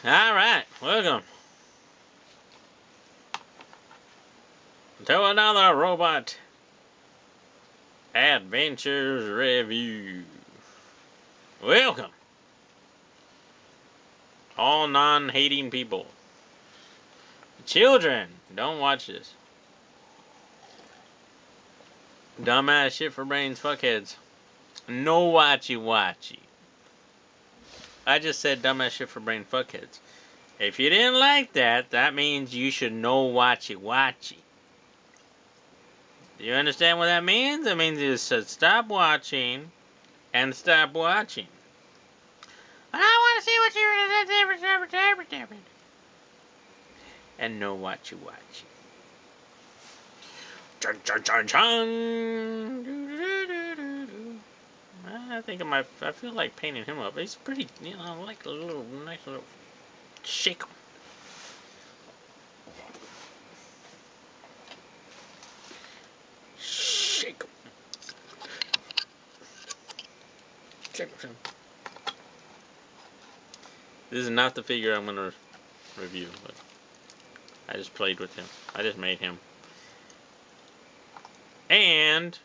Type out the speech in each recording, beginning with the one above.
Alright, welcome to another Robot Adventures Review. Welcome, all non-hating people. Children, don't watch this. Dumbass shit for brains, fuckheads. No watchy. I just said dumbass shit for brain fuckheads. If you didn't like that, that means you should know watchy. Do you understand what that means? It means you should stop watching and stop watching. I want to see what you're and know watchy. Chun. I think I feel like painting him up. He's pretty, like a nice little shake him. Shake him. This is not the figure I'm going to review, but I just played with him. I just made him. And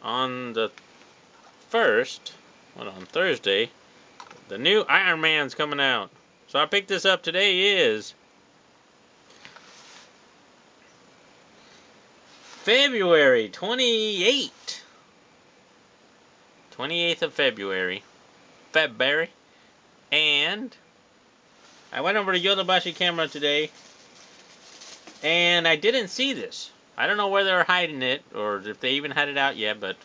on the on Thursday, the new Iron Man's coming out. So I picked this up. Today is February 28th. 28th of February. And I went over to Yodobashi Camera today, and I didn't see this. I don't know where they're hiding it, or if they even had it out yet, but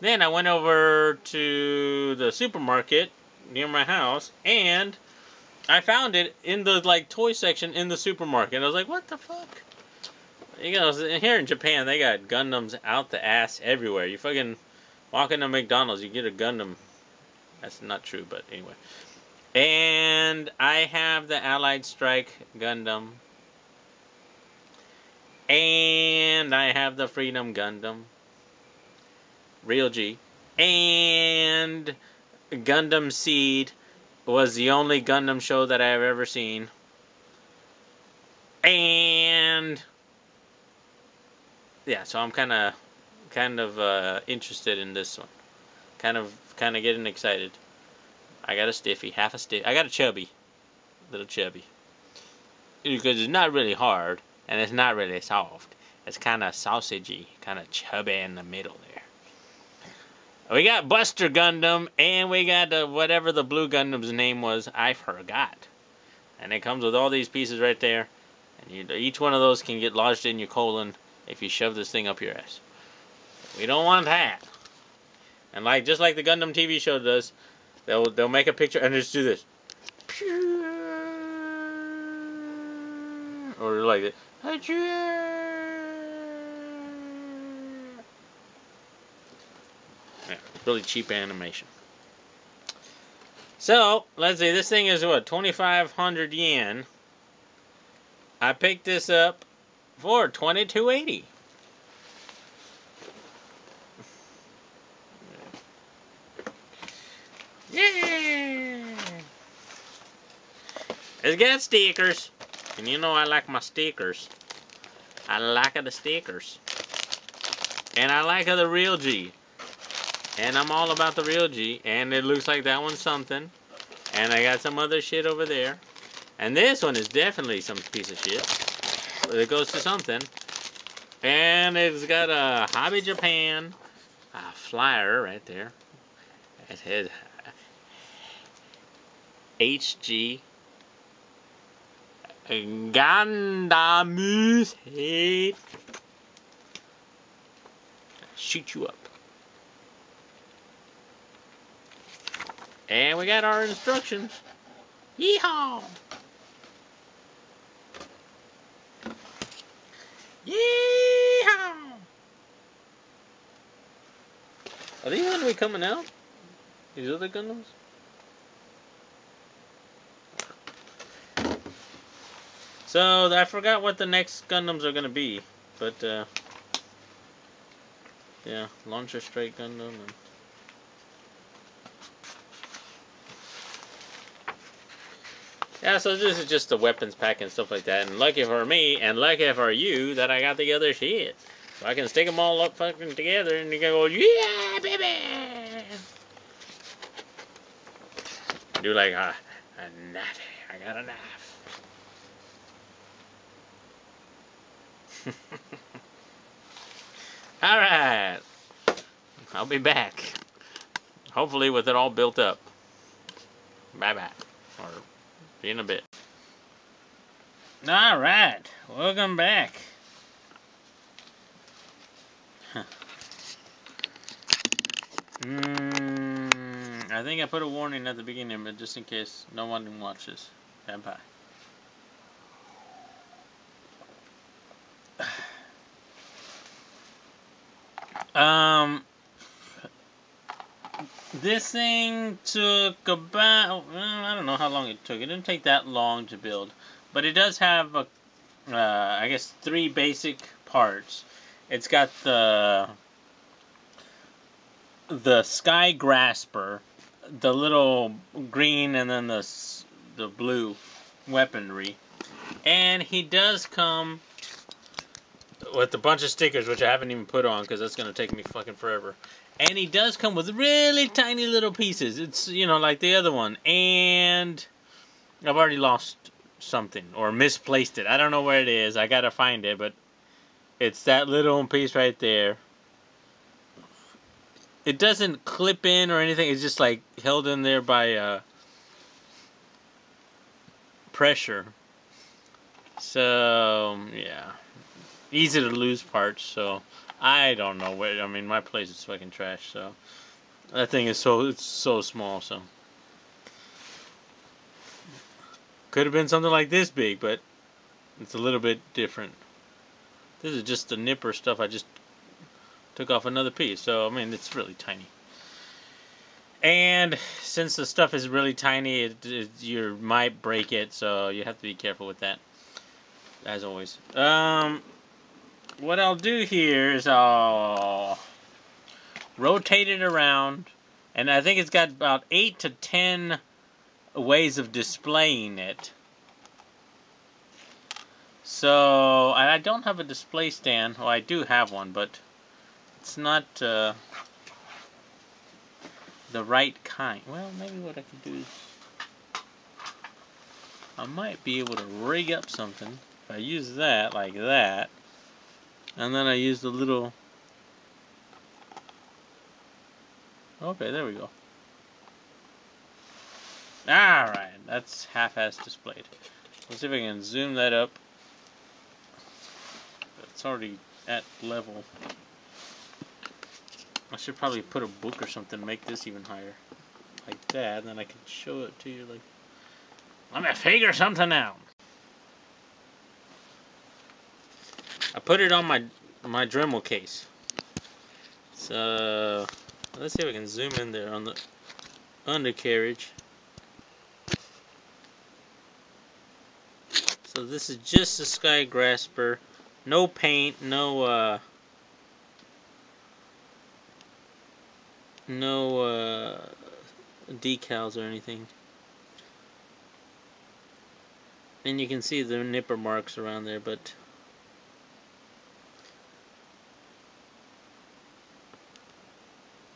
then I went over to the supermarket near my house, and I found it in the, toy section in the supermarket. I was like, what the fuck? Here in Japan, they got Gundams out the ass everywhere. You fucking walk into McDonald's, you get a Gundam. That's not true, but anyway. And I have the Allied Strike Gundam. And I have the Freedom Gundam. Real G. And Gundam Seed was the only Gundam show that I've ever seen. And yeah, so I'm kind of interested in this one. Kind of getting excited. I got a stiffy, I got a little chubby. Because it's not really hard, and it's not really soft. It's kind of sausagey, kind of chubby in the middle there. We got Buster Gundam, and we got whatever the blue Gundam's name was, I forgot. And it comes with all these pieces right there. And each one of those can get lodged in your colon if you shove this thing up your ass. We don't want that. And just like the Gundam TV show does, they'll make a picture and just do this. Or like this. Yeah, really cheap animation. So, let's see, this thing is what, 2,500 yen. I picked this up for $22.80. Yeah! It's got stickers. And you know I like my stickers. I like the stickers. And I like the real G. And I'm all about the real G. And it looks like that one's something. And I got some other shit over there. And this one is definitely some piece of shit. But it goes to something. And it's got a Hobby Japan flyer right there. It has HG Gundam head. Shoot you up. And we got our instructions. Yeehaw! Yeehaw! Are these going to be coming out? These other Gundams? So, I forgot what the next Gundams are going to be. But, yeah, Launcher Strike Gundam. And Yeah, so this is just the weapons pack and stuff like that. And lucky for me, and lucky for you, that I got the other shit. So I can stick them all up fucking together, and you can go, yeah, baby! Do like a knife. I got a knife. Alright. I'll be back. Hopefully with it all built up. Bye-bye. Or see you in a bit. Alright. Welcome back. I think I put a warning at the beginning, but just in case no one watches. Bye-bye. This thing took about, I don't know how long it took. It didn't take that long to build, but it does have a, I guess 3 basic parts. It's got the Skygrasper, the little green and then the blue weaponry, and he does come with a bunch of stickers, which I haven't even put on because that's gonna take me fucking forever. And he does come with really tiny little pieces. It's, you know, like the other one. And I've already lost something or misplaced it. I don't know where it is. I gotta find it, but it's that little piece right there. It doesn't clip in or anything. It's just like held in there by pressure. So, yeah. Easy to lose parts, so I don't know where. I mean, my place is fucking trash, so that thing is it's so small, so could have been something like this big, but it's a little bit different. This is just the nipper stuff. I just took off another piece, so I mean, it's really tiny. And since the stuff is really tiny, you might break it, so you have to be careful with that, as always. What I'll do here is I'll rotate it around, and I think it's got about 8 to 10 ways of displaying it. So, I don't have a display stand. Well, I do have one, but it's not the right kind. Well, maybe what I could do is I might be able to rig up something if I use that like that, and then I use the little. Okay, there we go. Alright, that's half-ass displayed. Let's see if I can zoom that up. It's already at level. I should probably put a book or something to make this even higher. Like that, and then I can show it to you like, let me figure something out. I put it on my Dremel case. So let's see if I can zoom in there on the undercarriage. So this is just a Skygrasper, no paint, no decals or anything. And you can see the nipper marks around there, but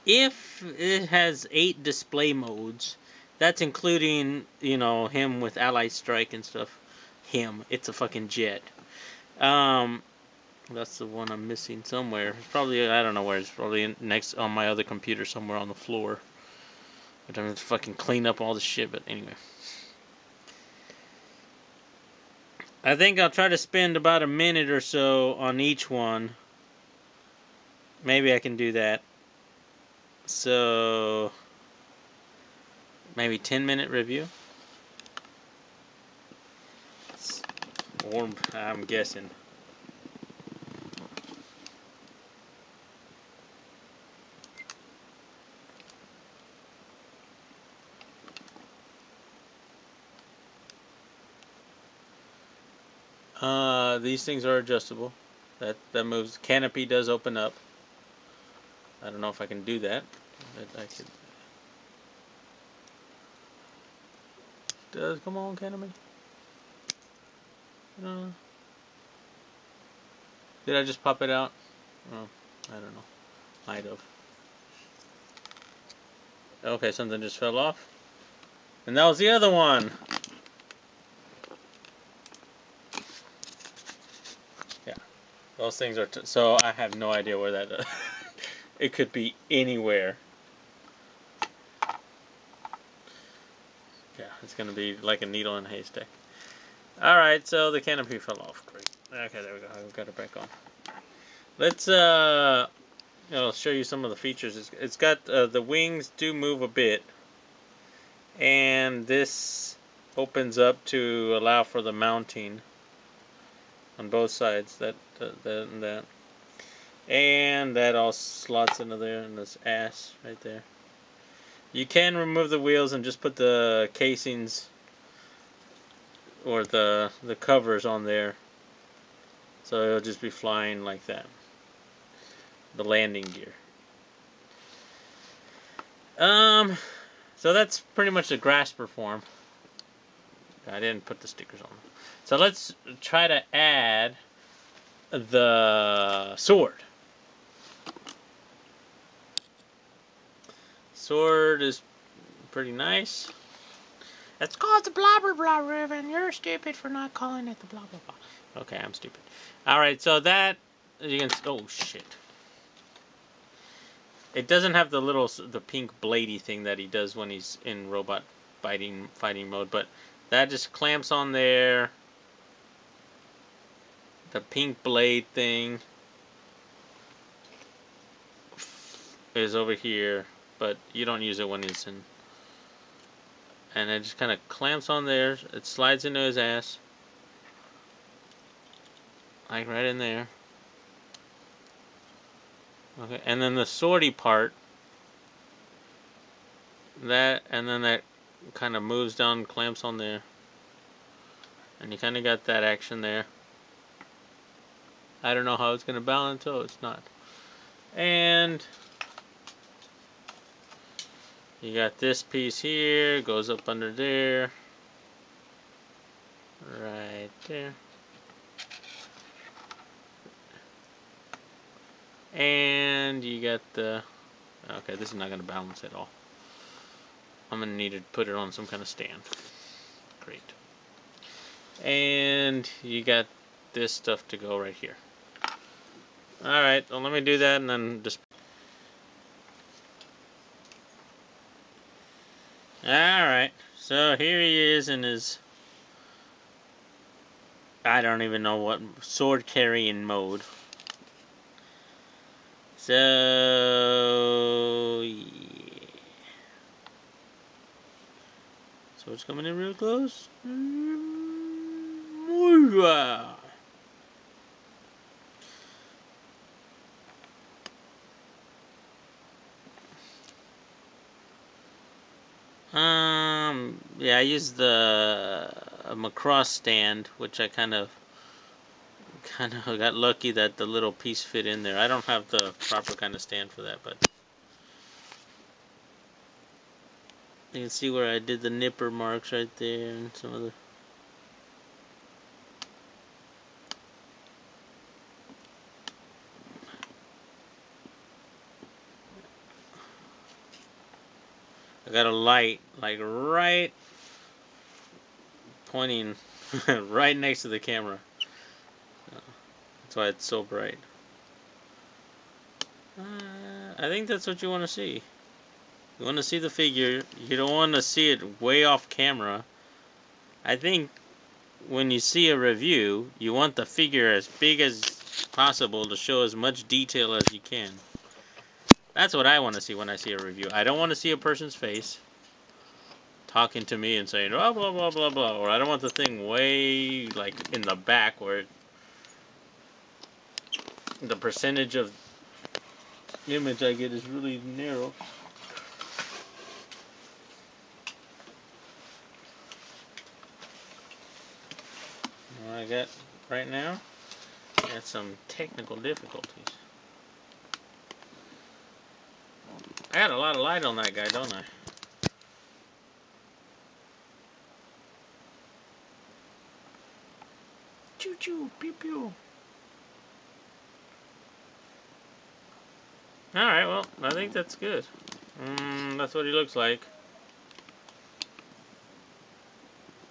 if it has 8 display modes, that's including, you know, him with Allied Strike and stuff. It's a fucking jet. That's the one I'm missing somewhere. It's probably, I don't know where. It's probably next on my other computer somewhere on the floor. But I'm gonna fucking clean up all this shit, but anyway. I think I'll try to spend about a minute or so on each one. Maybe I can do that. So, maybe 10-minute review. It's warm, I'm guessing. These things are adjustable. That moves. Canopy does open up. I don't know if I can do that. But I could. Come on, Canopy. Did I just pop it out? Oh, I don't know. Might have. Okay, something just fell off. And that was the other one. Yeah, those things are. So I have no idea where that. It could be anywhere. Yeah, it's gonna be like a needle in a haystack. All right, so the canopy fell off. Great. Okay, there we go. I've got it back on. Let's I'll show you some of the features. It's got the wings do move a bit, and this opens up to allow for the mounting on both sides. That and that, and that all slots into there, and this ass right there. You can remove the wheels and just put the casings or the covers on there, so it'll just be flying like that. The landing gear. So that's pretty much the Grasper form. I didn't put the stickers on. So let's try to add the sword. Sword is pretty nice. It's called the blah blah blah ribbon. You're stupid for not calling it the blah blah blah. Okay, I'm stupid. Alright, so that you can. Oh shit. It doesn't have the pink bladey thing that he does when he's in robot fighting mode, but that just clamps on there. The pink blade thing is over here, but you don't use it when he's in. And it just kind of clamps on there. It slides into his ass. Like right in there. Okay, and then the swordy part, and then that kind of moves down, clamps on there. And you kind of got that action there. I don't know how it's going to balance, so it's not. And you got this piece here, goes up under there. Right there. And you got the... Okay, this is not going to balance at all. I'm going to need to put it on some kind of stand. Great. And you got this stuff to go right here. Alright, well let me do that and then just... Alright, so here he is in his... I don't even know what sword carrying mode. So yeah. So it's coming in real close. Yeah, I used the Macross stand, which I kind of got lucky that the little piece fit in there. I don't have the proper kind of stand for that, but you can see where I did the nipper marks right there and some of the... I got a light, like right pointing right next to the camera. That's why it's so bright. I think that's what you want to see. You want to see the figure. You don't want to see it way off camera. I think when you see a review, you want the figure as big as possible to show as much detail as you can. That's what I want to see when I see a review. I don't want to see a person's face talking to me and saying, oh, blah, blah, blah, blah. Or I don't want the thing way, like, in the back where the percentage of image I get is really narrow. What I got right now, got some technical difficulties. I got a lot of light on that guy, don't I? Choo choo, pew pew. Alright, well, I think that's good. That's what he looks like.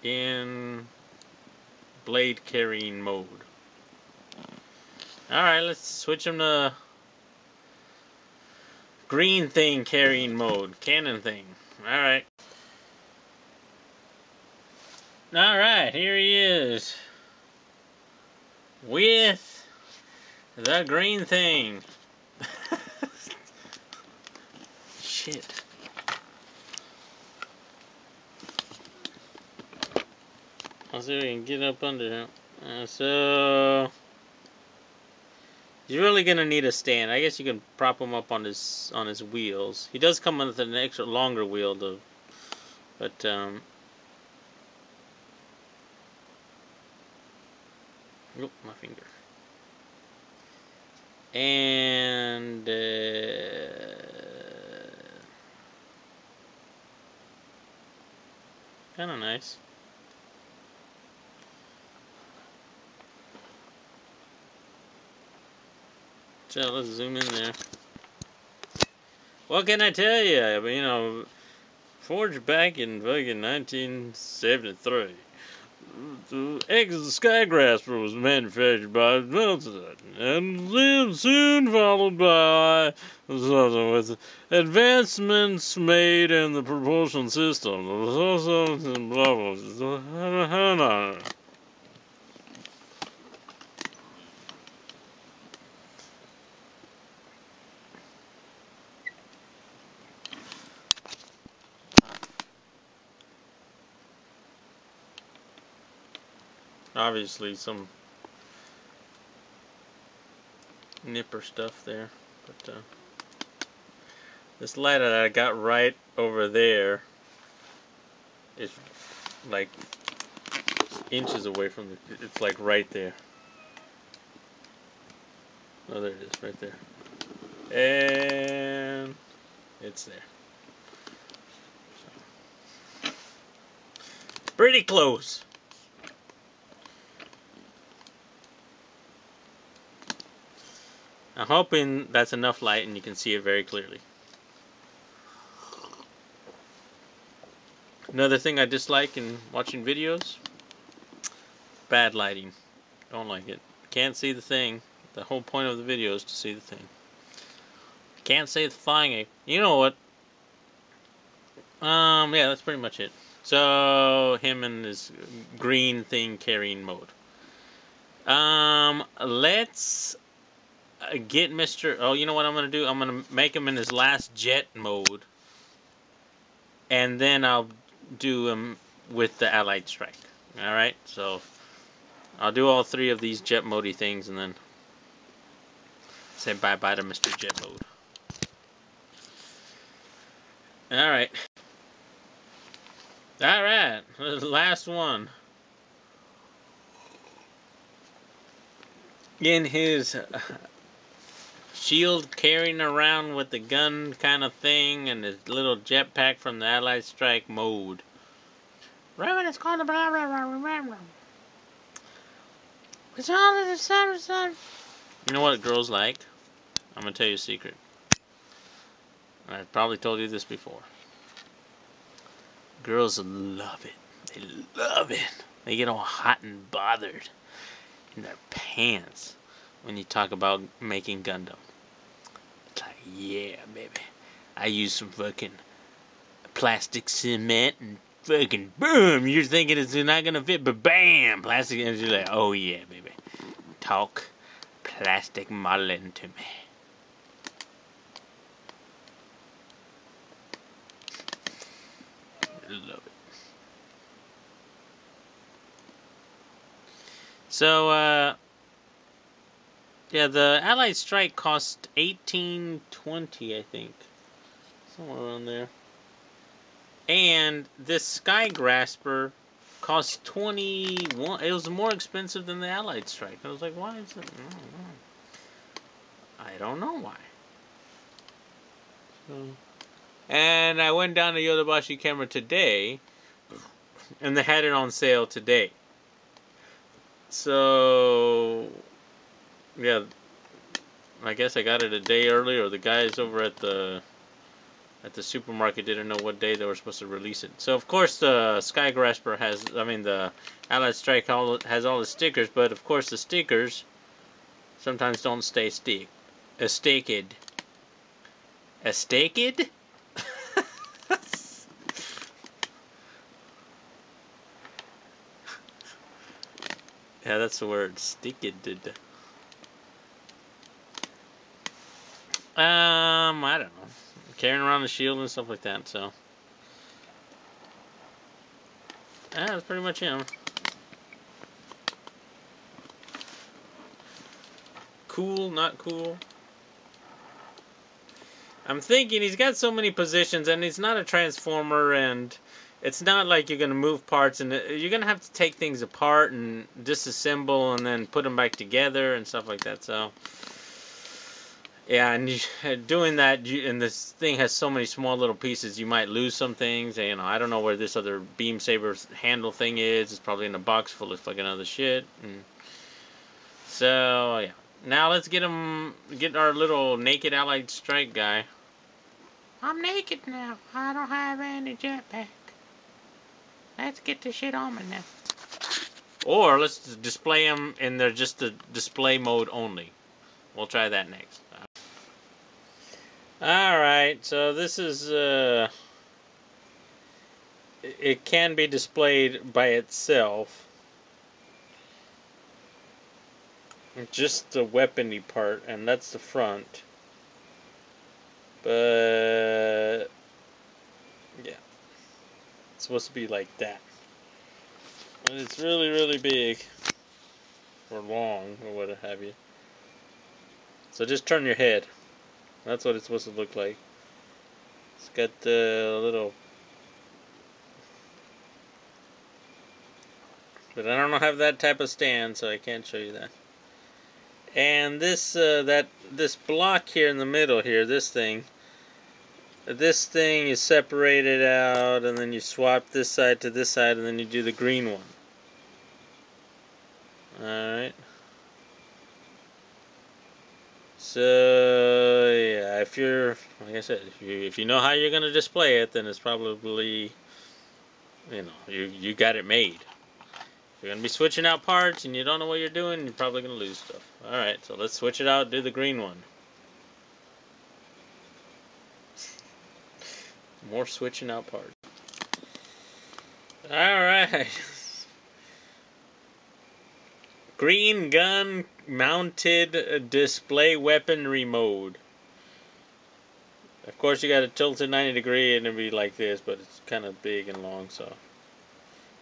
In blade carrying mode. Alright, let's switch him to green thing carrying mode. Cannon thing. Alright. Alright, here he is. With the green thing. Shit. I'll see if we can get up under him. So he's really gonna need a stand. I guess you can prop him up on his wheels. He does come with an extra longer wheel though. But oh, my finger. And kind of nice. So let's zoom in there. What can I tell you? I mean, you know, forged back in fucking 1973. The Skygrasper was manufactured by Johnson, and then soon followed by with advancements made in the propulsion system. Obviously, some nipper stuff there, but this light that I got right over there is like inches away from the. It's like right there. Oh, there it is, right there, and it's there. So, pretty close. I'm hoping that's enough light and you can see it very clearly. Another thing I dislike in watching videos, bad lighting. Don't like it. Can't see the thing. The whole point of the video is to see the thing. Can't see the thing. You know what? Yeah, that's pretty much it. So, him and his green thing carrying mode. Let's get Mr. Oh, you know what I'm going to do? I'm going to make him in his last jet mode. And then I'll do him with the Allied Strike. Alright, so I'll do all three of these jet mode things and then say bye-bye to Mr. Jet Mode. Alright. Alright, last one. In his shield carrying around with the gun kind of thing and his little jetpack from the Allied Strike mode. Raven, it's called the blah blah blah blah blah. It's all in the sun. You know what girls like? I'm gonna tell you a secret. I've probably told you this before. Girls love it. They love it. They get all hot and bothered in their pants when you talk about making Gundam. It's like, yeah, baby. I use some fucking plastic cement and fucking boom. You're thinking it's not gonna fit, but bam, plastic. And you're like, oh yeah, baby. Talk plastic modeling to me. Love it. So, yeah, the Allied Strike cost $18.20, I think. Somewhere around there. And this Skygrasper cost $21. It was more expensive than the Allied Strike. I was like, why is it? I don't know why. So, and I went down to Yodobashi Camera today, and they had it on sale today. So yeah, I guess I got it a day early, or the guys over at the supermarket didn't know what day they were supposed to release it. So of course the Skygrasper has, I mean the Allied Strike has all the stickers, but of course the stickers sometimes don't stay staked. Staked? Yeah, that's the word. Staked. I don't know. Carrying around the shield and stuff like that, so. That's pretty much him. Cool, not cool. I'm thinking he's got so many positions, and he's not a transformer, and it's not like you're going to move parts, and you're going to have to take things apart and disassemble and then put them back together and stuff like that, so. Yeah, and doing that, and this thing has so many small little pieces, you might lose some things. And, I don't know where this other beam saber handle thing is. It's probably in a box full of fucking other shit. And so, yeah. Now let's get our little naked Allied Strike guy. I'm naked now. I don't have any jetpack. Let's get this shit on me now. Or let's display him in their just the display mode only. We'll try that next. Alright, so this is, it can be displayed by itself. Just the weapony part, and that's the front. But, yeah. It's supposed to be like that. But it's really, really big. Or long, or what have you. So just turn your head. That's what it's supposed to look like. It's got the little... But I don't have that type of stand, so I can't show you that. And this this block here in the middle here, this thing is separated out, and then you swap this side to this side, and then you do the green one. Alright. So yeah, if you're, like I said, if you know how you're gonna display it, then it's probably, you got it made. If you're gonna be switching out parts and you don't know what you're doing, you're probably gonna lose stuff. Alright, so let's switch it out, do the green one. More switching out parts. Alright. Green gun mounted display weaponry mode. Of course you got to tilt it 90 degree and it'd be like this, but it's kind of big and long, so.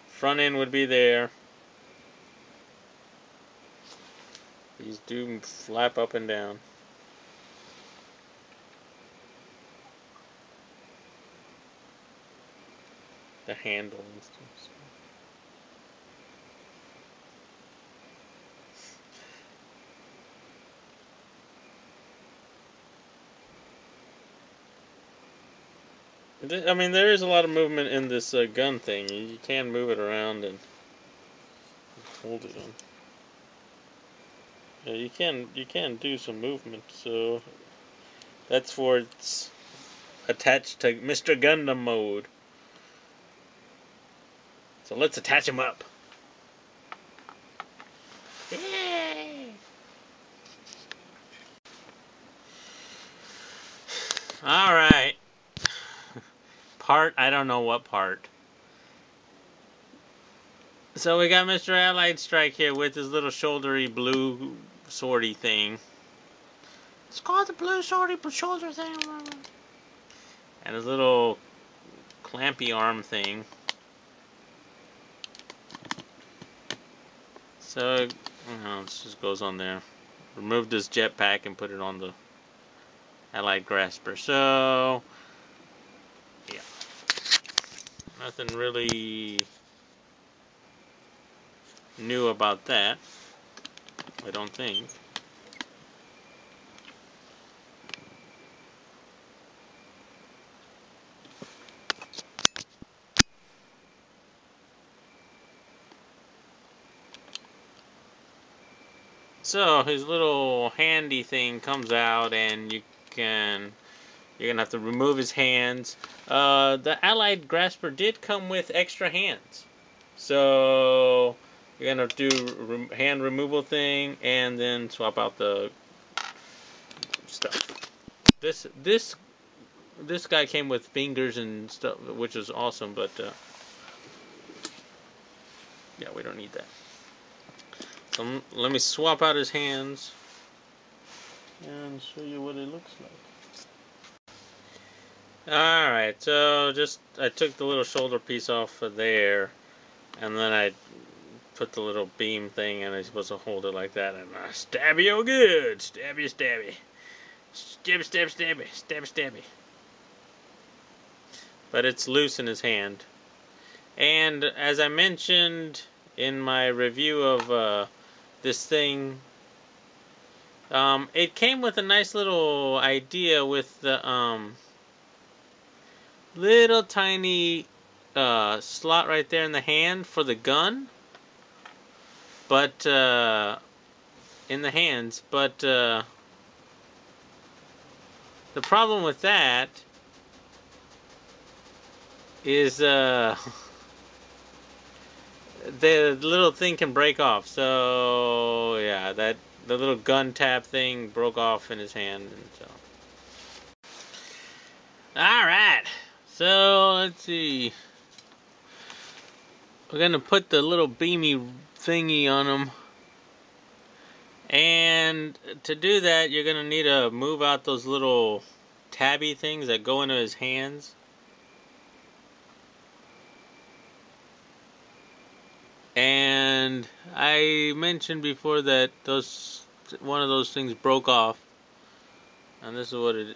Front end would be there. These do flap up and down. The handle and stuff. I mean, there is a lot of movement in this gun thing. You can move it around and hold it on. Yeah, you can do some movement. So that's for it's attached to Mr. Gundam mode. So let's attach him up. Yay! All right. Part, I don't know what part. So we got Mr. Allied Strike here with his little shouldery blue swordy thing. It's called the blue swordy shoulder thing. And his little clampy arm thing. So, it just goes on there. Removed his jetpack and put it on the Allied Grasper. So, yeah. Nothing really new about that, I don't think. So his little handy thing comes out, and you're gonna have to remove his hands. The Allied Grasper did come with extra hands, so you're gonna do hand removal thing, and then swap out the stuff. This guy came with fingers and stuff, which is awesome, but yeah, we don't need that. So let me swap out his hands and show you what it looks like. Alright, so I took the little shoulder piece off of there, and then I put the little beam thing, and I'm supposed to hold it like that, and stabby oh good! Stabby, stabby. Stabby, stabby, stabby. Stabby, stabby. But it's loose in his hand. And as I mentioned in my review of this thing, it came with a nice little idea with the little tiny slot right there in the hand for the gun, but in the hands. But the problem with that is the little thing can break off. So yeah, the little gun tab thing broke off in his hand, and so. All right, so let's see. We're gonna put the little beamy thingy on him, and to do that, you're gonna need to move out those little tabby things that go into his hands. And I mentioned before that one of those things broke off, and this is what it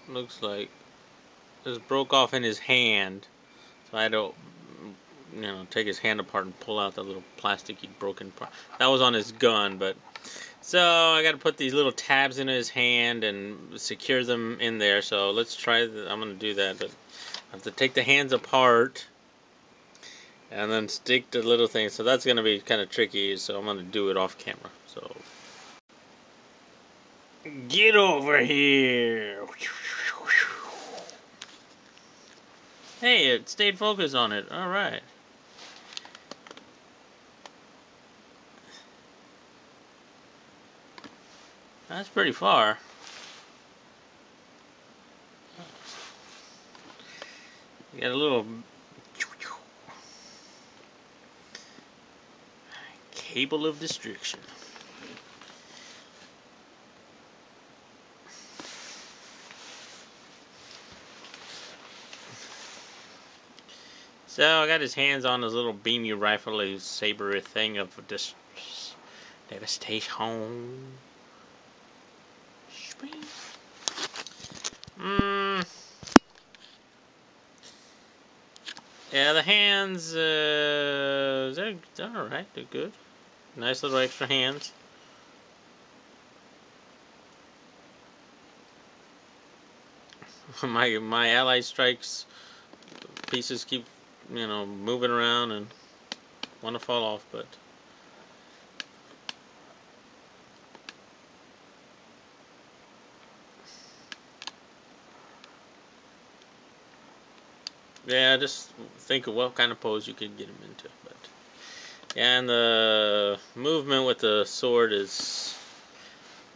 looks like. This broke off in his hand, so I had to, take his hand apart and pull out the little plasticky broken part. That was on his gun, but so I got to put these little tabs in his hand and secure them in there. So let's try. I'm gonna do that, but I have to take the hands apart and then stick the little thing. So that's gonna be kind of tricky. So I'm gonna do it off camera. So get over here. Hey, it stayed focused on it. All right. That's pretty far. You got a little cable of destruction. So I got his hands on his little beamy rifle, his saber thing of devastation. Yeah, the hands, they're alright, they're good. Nice little extra hands. my Allied Strikes pieces keep, moving around and want to fall off, but yeah, just think of what kind of pose you could get him into. But yeah, and the movement with the sword is,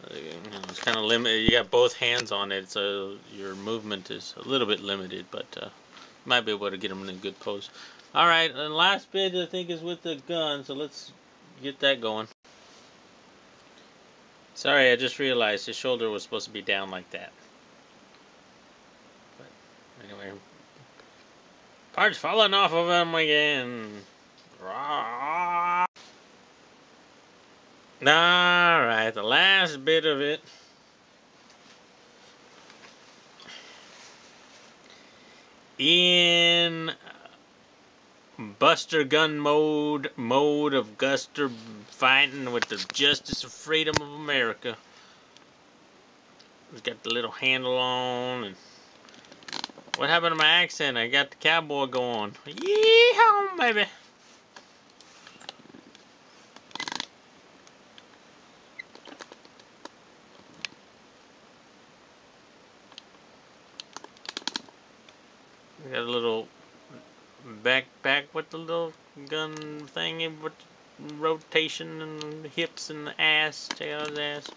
it's kind of limited. You got both hands on it, so your movement is a little bit limited, but might be able to get him in a good pose. All right, and last bit I think is with the gun, so let's get that going. Sorry, I just realized his shoulder was supposed to be down like that. But anyway. Parts falling off of him again. Alright, the last bit of it. In Buster Gun mode of Guster fighting with the Justice of Freedom of America. He's got the little handle on, and what happened to my accent? I got the cowboy going. Yeehaw, baby. Got a little backpack with the little gun thingy with rotation and hips and the ass. Check out his ass.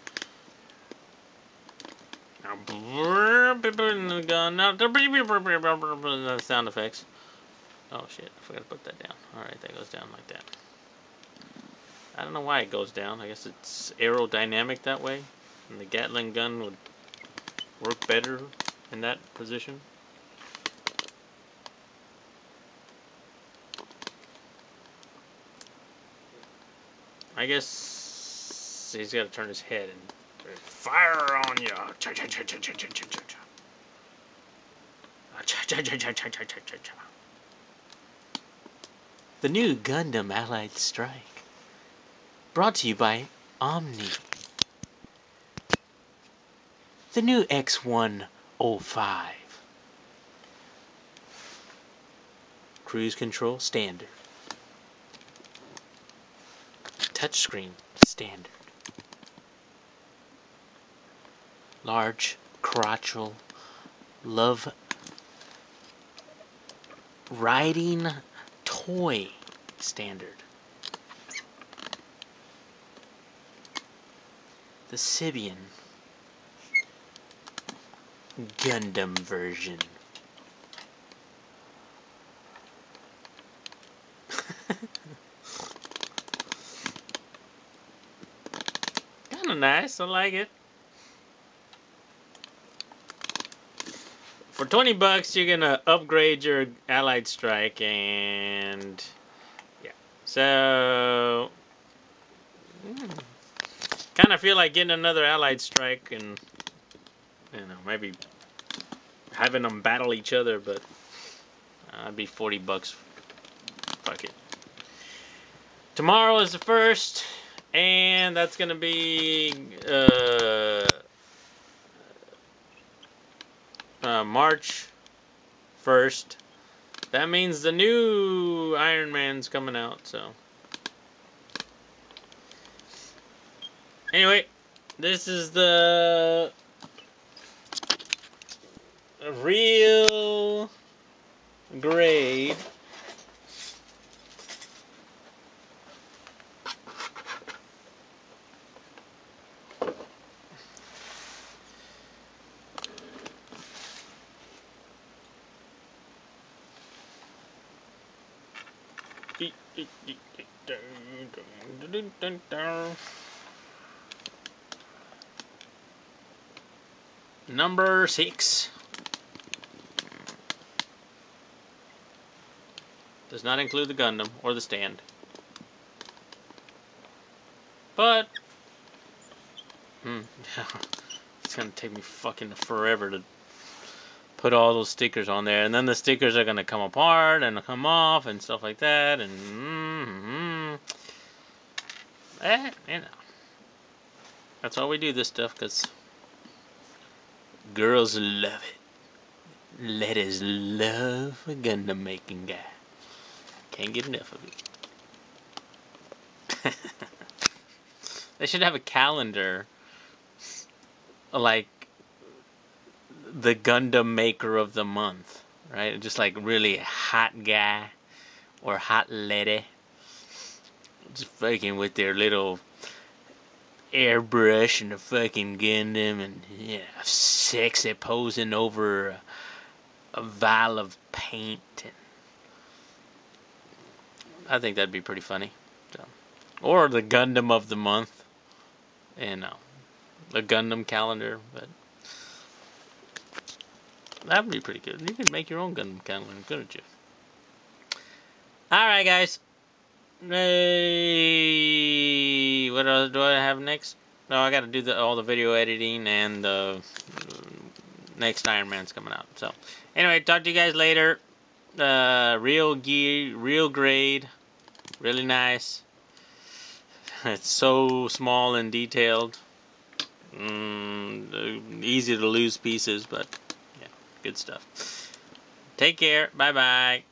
The gun. The sound effects. Oh shit! I forgot to put that down. All right, that goes down like that. I don't know why it goes down. I guess it's aerodynamic that way, and the Gatling gun would work better in that position. I guess he's got to turn his head and fire on you. The new Gundam Allied Strike. Brought to you by Omni. The new X-105. Cruise control standard. Touchscreen standard. Large crotchal love riding toy standard. The Sibian Gundam version. Kinda nice, I like it. For $20, you're gonna upgrade your Allied Strike, and yeah. So, kind of feel like getting another Allied Strike, and maybe having them battle each other, but it'd be $40. Fuck it. Tomorrow is the 1st, and that's gonna be March 1st. That means the new Iron Man's coming out, so. Anyway, this is the real grade number 6. Does not include the Gundam or the stand. But it's gonna take me fucking forever to put all those stickers on there, and then the stickers are gonna come apart and come off and stuff like that, and that's why we do this stuff, because girls love it. Ladies love a Gundam making guy. Can't get enough of it. They should have a calendar like the Gundam maker of the month, right? Just like really hot guy or hot lady, just fucking with their little airbrush and the fucking Gundam, and sexy posing over a vial of paint. And I think that'd be pretty funny. So, or the Gundam of the month, the Gundam calendar, but that would be pretty good. You could make your own Gundam calendar, couldn't you? Alright, guys. Hey, what else do I have next? No, I gotta do all the video editing, and the next Iron Man's coming out. So, anyway, talk to you guys later. Real gear, real grade, really nice. It's so small and detailed. Easy to lose pieces, but yeah, good stuff. Take care. Bye-bye.